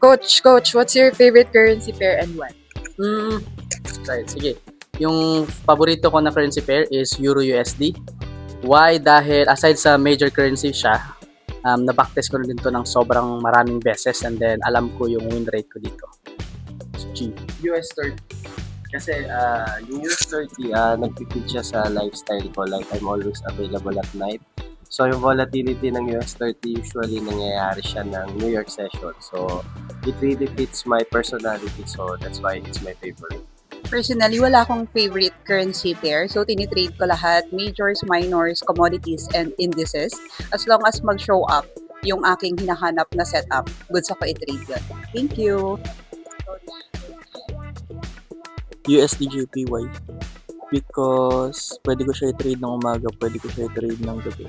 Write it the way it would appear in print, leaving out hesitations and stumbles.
Coach, what's your favorite currency pair and why? Hmm, right, sige. Yung paborito ko na currency pair is Euro USD. Why? Dahil aside sa major currency siya, na-backtest ko na din to ng sobrang maraming beses and then alam ko yung win rate ko dito. So, G. US 30. Kasi yung US 30, nagpipid siya sa lifestyle ko. Like, I'm always available at night. So, yung volatility ng US 30, usually nangyayari siya ng New York session. So, it really fits my personality. So, that's why it's my favorite. Personally, wala akong favorite currency pair. So, tinitrade ko lahat, majors, minors, commodities, and indices. As long as mag-show up yung aking hinahanap na setup, goods ako i-trade yun. Thank you! USDJPY because pwede ko siya i-trade ng umaga, pwede ko siya i-trade ng gabi.